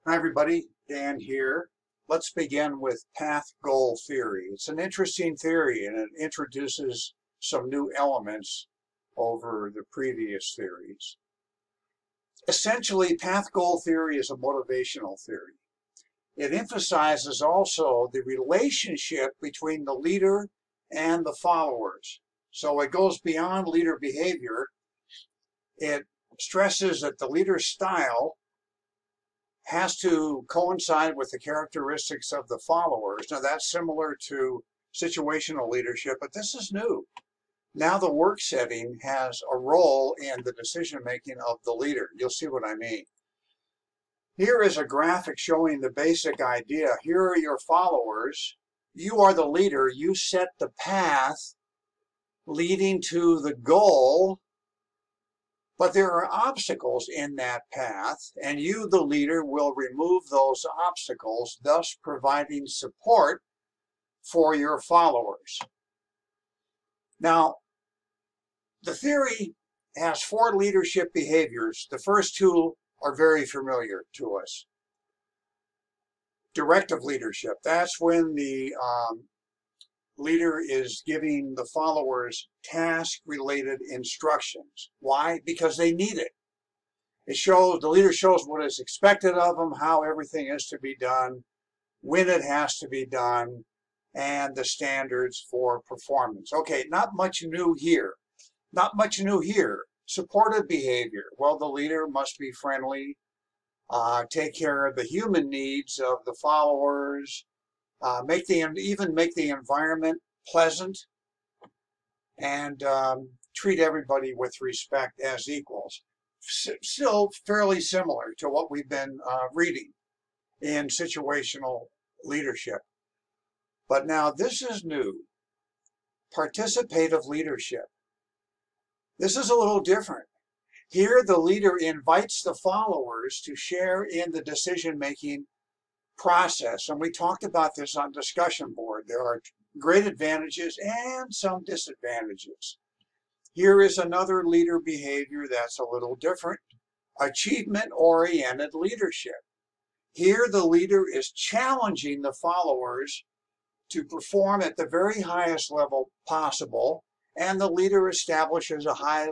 Hi everybody, Dan here. Let's begin with path goal theory. It's an interesting theory and it introduces some new elements over the previous theories. Essentially, path goal theory is a motivational theory. It emphasizes also the relationship between the leader and the followers. So it goes beyond leader behavior. It stresses that the leader's style has to coincide with the characteristics of the followers. Now that's similar to situational leadership, but this is new. Now the work setting has a role in the decision making of the leader. You'll see what I mean. Here is a graphic showing the basic idea. Here are your followers. You are the leader. You set the path leading to the goal. But there are obstacles in that path, and you, the leader, will remove those obstacles, thus providing support for your followers. Now, the theory has 4 leadership behaviors. The first 2 are very familiar to us. Directive leadership, that's when the leader is giving the followers task-related instructions. Why? Because they need it. The leader shows what is expected of them, how everything is to be done, when it has to be done, and the standards for performance. Okay, not much new here. Not much new here. Supportive behavior. Well, the leader must be friendly, take care of the human needs of the followers, even make the environment pleasant, and treat everybody with respect as equals. Still fairly similar to what we've been reading in situational leadership. But now this is new. Participative leadership. This is a little different. Here the leader invites the followers to share in the decision-making process, and we talked about this on discussion board. There are great advantages and some disadvantages. Here is another leader behavior that's a little different. Achievement-oriented leadership. Here the leader is challenging the followers to perform at the very highest level possible, and the leader establishes a high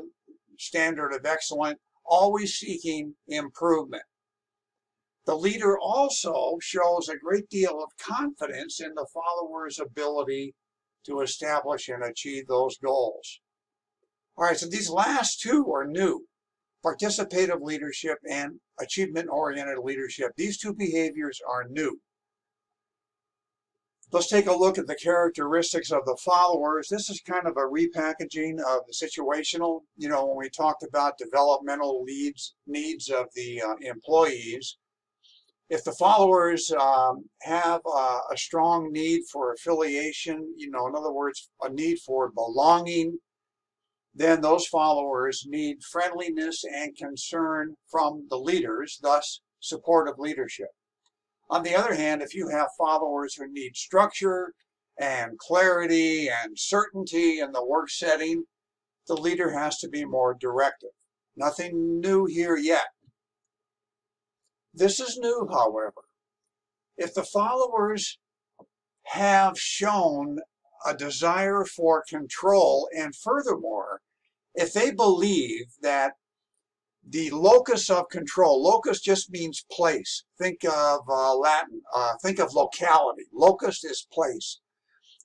standard of excellence, always seeking improvement. The leader also shows a great deal of confidence in the followers' ability to establish and achieve those goals. All right, so these last 2 are new. Participative leadership and achievement-oriented leadership. These 2 behaviors are new. Let's take a look at the characteristics of the followers. This is kind of a repackaging of the situational. You know, when we talked about developmental needs of the employees. If the followers have a strong need for affiliation, in other words, a need for belonging, then those followers need friendliness and concern from the leaders, thus supportive leadership. On the other hand, if you have followers who need structure and clarity and certainty in the work setting, the leader has to be more directive. Nothing new here yet. This is new, however. If the followers have shown a desire for control, and furthermore, if they believe that the locus of control, locus just means place. Think of Latin, think of locality. Locus is place,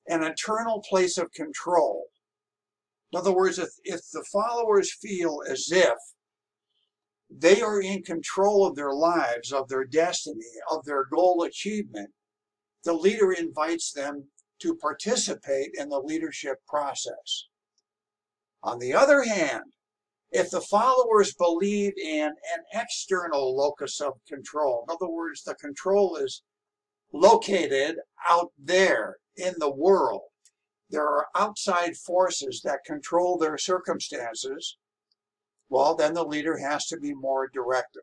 an internal place of control. In other words, if the followers feel as if they are in control of their lives, of their destiny, of their goal achievement, the leader invites them to participate in the leadership process. On the other hand, if the followers believe in an external locus of control, in other words, the control is located out there in the world, there are outside forces that control their circumstances, well, then the leader has to be more directive.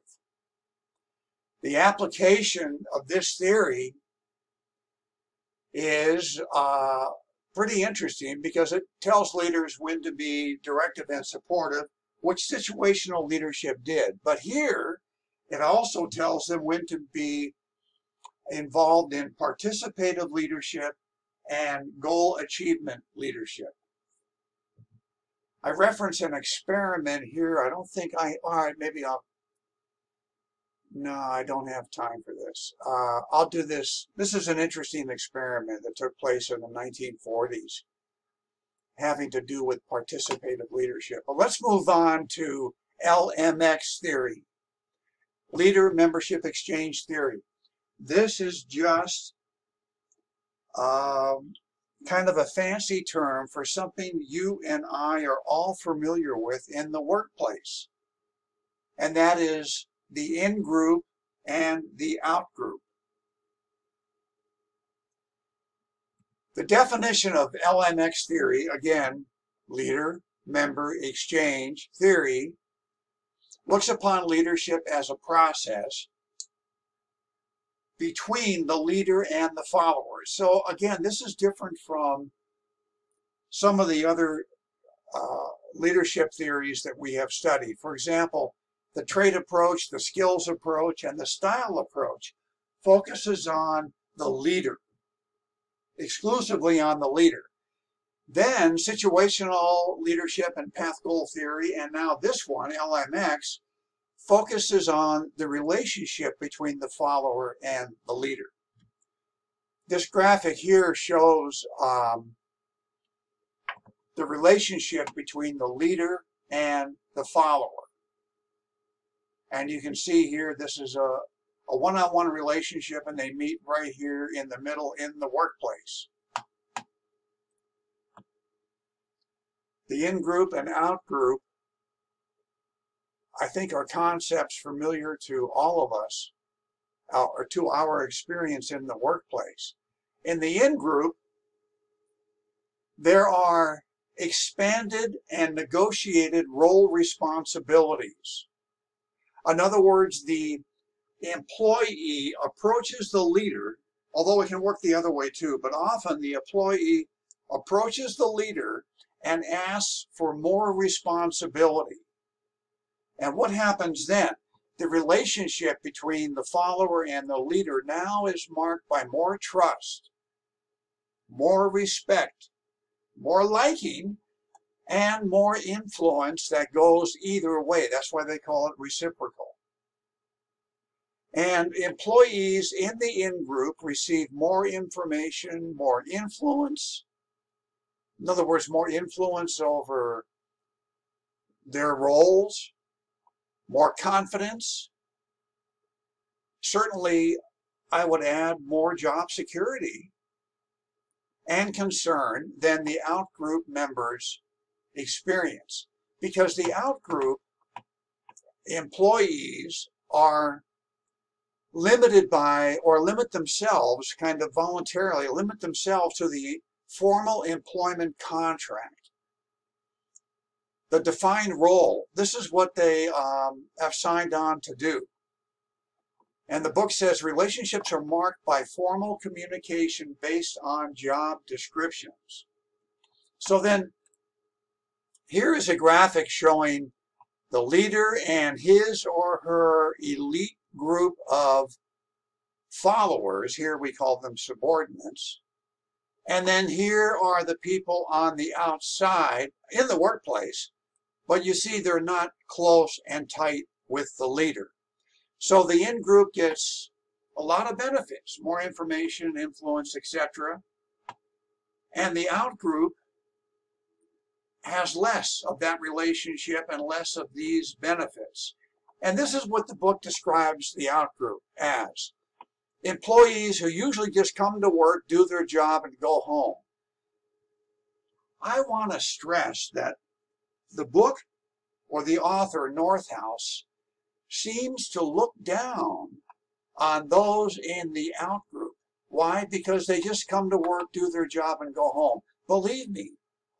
The application of this theory is pretty interesting because it tells leaders when to be directive and supportive, which situational leadership did. But here, It also tells them when to be involved in participative leadership and goal achievement leadership. I reference an experiment here. I don't think all right, maybe no, I don't have time for this. I'll do this. This is an interesting experiment that took place in the 1940s, having to do with participative leadership. But let's move on to LMX theory, leader membership exchange theory. This is just kind of a fancy term for something you and I are all familiar with in the workplace, and that is the in-group and the out-group. The definition of LMX theory, again, leader member exchange theory, looks upon leadership as a process between the leader and the followers. So again, this is different from some of the other leadership theories that we have studied. For example, the trait approach, the skills approach, and the style approach focuses on the leader, exclusively on the leader. Then situational leadership and path goal theory, and now this one, LMX, focuses on the relationship between the follower and the leader. This graphic here shows the relationship between the leader and the follower. And you can see here, this is a one-on-one relationship, and they meet right here in the middle in the workplace. The in-group and out-group, I think, are concepts familiar to all of us, or to our experience in the workplace. In the in-group, there are expanded and negotiated role responsibilities. In other words, the employee approaches the leader, although it can work the other way too, but often the employee approaches the leader and asks for more responsibility. And what happens then? The relationship between the follower and the leader now is marked by more trust, more respect, more liking, and more influence that goes either way. That's why they call it reciprocal. And employees in the in-group receive more information, more influence. In other words, more influence over their roles, more confidence. Certainly, I would add more job security and concern than the out-group members experience, because the out-group employees are limited by, or limit themselves, kind of voluntarily limit themselves to the formal employment contract, the defined role. This is what they have signed on to do. And the book says relationships are marked by formal communication based on job descriptions. So then, here is a graphic showing the leader and his or her elite group of followers. Here we call them subordinates. And then here are the people on the outside in the workplace, but you see they're not close and tight with the leader. So the in-group gets a lot of benefits, more information, influence, etc. And the out-group has less of that relationship and less of these benefits. And this is what the book describes the out-group as: employees who usually just come to work, do their job, and go home. I want to stress that the book, or the author, Northouse, seems to look down on those in the out-group. Why? Because they just come to work, do their job, and go home. Believe me,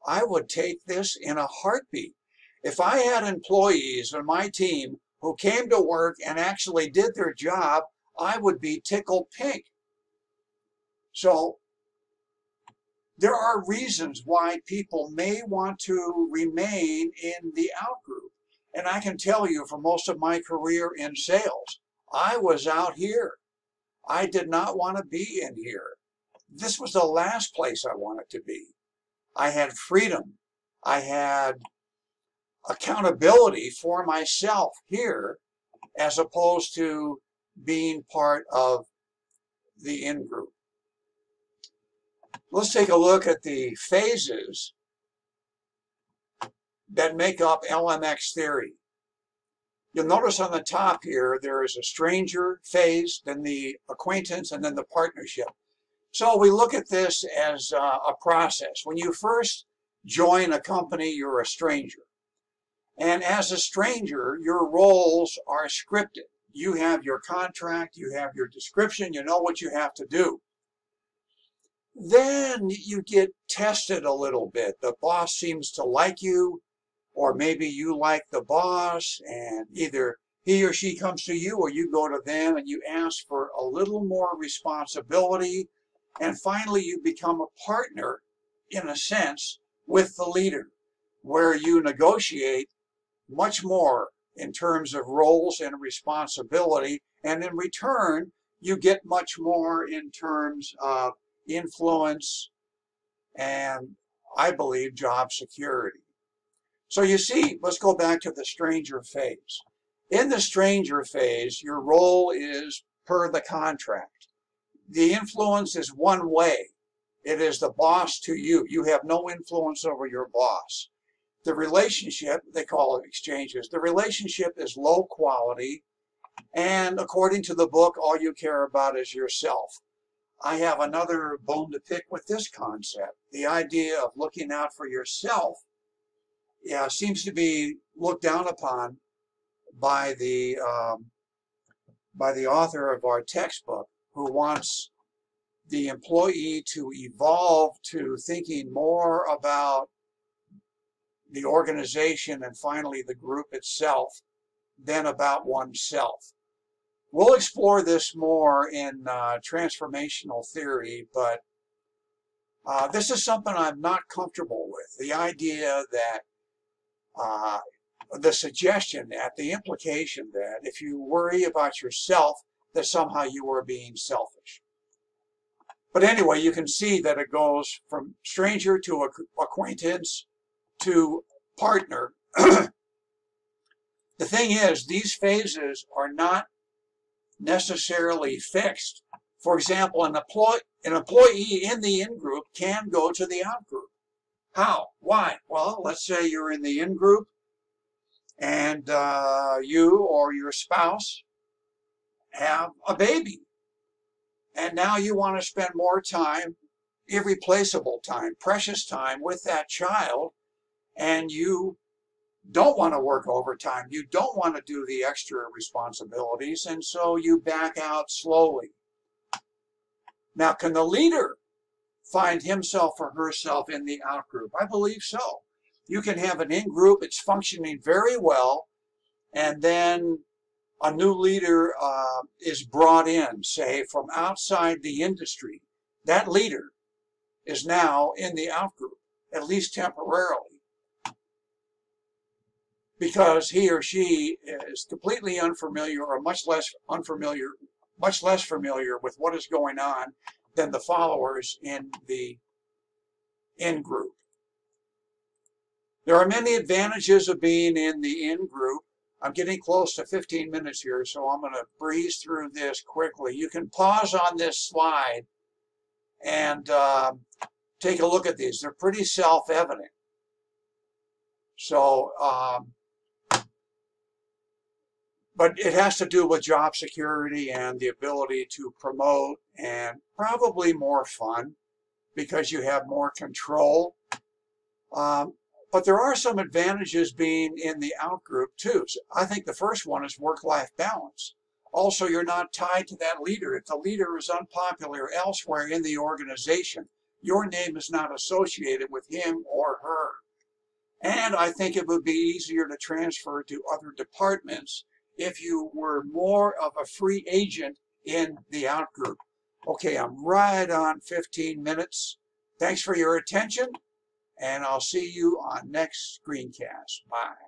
I would take this in a heartbeat. If I had employees on my team who came to work and actually did their job, I would be tickled pink. So there are reasons why people may want to remain in the out-group. And I can tell you for most of my career in sales, I was out here. I did not want to be in here. This was the last place I wanted to be. I had freedom. I had accountability for myself here as opposed to being part of the in-group. Let's take a look at the phases that make up LMX theory. You'll notice on the top here, there is a stranger phase, then the acquaintance, and then the partnership. So we look at this as a process. When you first join a company, you're a stranger. And as a stranger, your roles are scripted. You have your contract, you have your description, you know what you have to do. Then you get tested a little bit. The boss seems to like you, or maybe you like the boss, and either he or she comes to you or you go to them and you ask for a little more responsibility, and finally you become a partner, in a sense, with the leader, where you negotiate much more in terms of roles and responsibility, and in return you get much more in terms of influence and, I believe, job security. So you see, let's go back to the stranger phase. In the stranger phase, your role is per the contract. The influence is one way. It is the boss to you. You have no influence over your boss. The relationship, they call it exchanges, the relationship is low quality, and according to the book, all you care about is yourself. I have another bone to pick with this concept. The idea of looking out for yourself seems to be looked down upon by the author of our textbook, who wants the employee to evolve to thinking more about the organization and finally the group itself than about oneself. We'll explore this more in transformational theory, but this is something I'm not comfortable with. The idea that the suggestion that, the implication that if you worry about yourself, that somehow you are being selfish. But anyway, you can see that it goes from stranger to acquaintance to partner. The thing is, these phases are not necessarily fixed. For example, an employee in the in-group can go to the out-group. How? Why? Well, let's say you're in the in-group and you or your spouse have a baby. And now you want to spend more time, irreplaceable time, precious time with that child, and you don't want to work overtime. You don't want to do the extra responsibilities, and so you back out slowly. Now, can the leader find himself or herself in the out-group? I believe so. You can have an in-group, it's functioning very well, and then a new leader is brought in, say, from outside the industry. That leader is now in the out-group, at least temporarily, because he or she is completely unfamiliar or much less familiar with what is going on than the followers in the in-group. There are many advantages of being in the in-group. I'm getting close to 15 minutes here, so I'm going to breeze through this quickly. You can pause on this slide and take a look at these. They're pretty self-evident. So, but it has to do with job security and the ability to promote, and probably more fun because you have more control. But there are some advantages being in the out-group too. So I think the first one is work-life balance. Also, you're not tied to that leader. If the leader is unpopular elsewhere in the organization, your name is not associated with him or her. And I think it would be easier to transfer to other departments if you were more of a free agent in the out-group. Okay, I'm right on 15 minutes. Thanks for your attention, and I'll see you on next screencast. Bye.